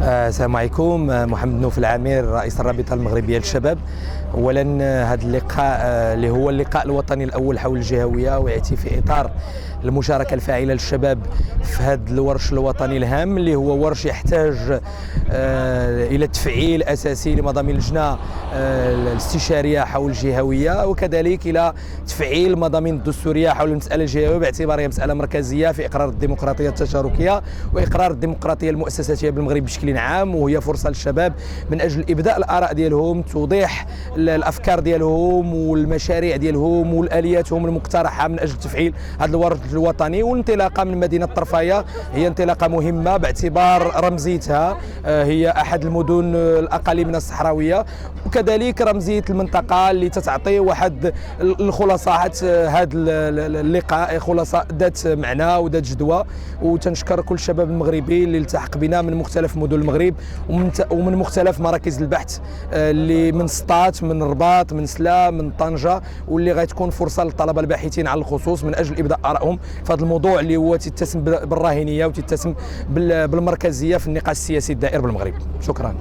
السلام عليكم. محمد نوف العامر، رئيس الرابطة المغربية للشباب. اولا هذا اللقاء اللي هو اللقاء الوطني الاول حول الجهوية، وياتي في اطار المشاركة الفاعلة للشباب في هذا الورش الوطني الهام، اللي هو ورش يحتاج الى تفعيل اساسي لمضامين اللجنة الاستشارية حول الجهوية، وكذلك الى تفعيل المضامين الدستورية حول المسألة الجهوية، باعتبارها مسألة مركزية في اقرار الديمقراطية التشاركية واقرار الديمقراطية المؤسساتية بالمغرب بشكل عام. وهي فرصة للشباب من اجل ابداء الاراء ديالهم، توضيح الافكار ديالهم والمشاريع ديالهم والالياتهم المقترحة من اجل تفعيل هذا الورش الوطني. والانطلاقه من مدينه طرفايه هي انطلاقه مهمه باعتبار رمزيتها هي احد المدن الاقاليم الصحراويه، وكذلك رمزيه المنطقه اللي تتعطي واحد الخلاصات. هذا اللقاء خلاصه ذات معنى وذات جدوى، وتنشكر كل الشباب المغربي اللي التحق بنا من مختلف مدن المغرب ومن مختلف مراكز البحث، اللي من سطات، من الرباط، من سلا، من طنجه، واللي غتكون فرصه للطلبه الباحثين على الخصوص من اجل ابداء ارائهم في هذا الموضوع اللي هو تتسم بالراهنيه وتتسم بالمركزيه في النقاش السياسي الدائر بالمغرب. شكرا.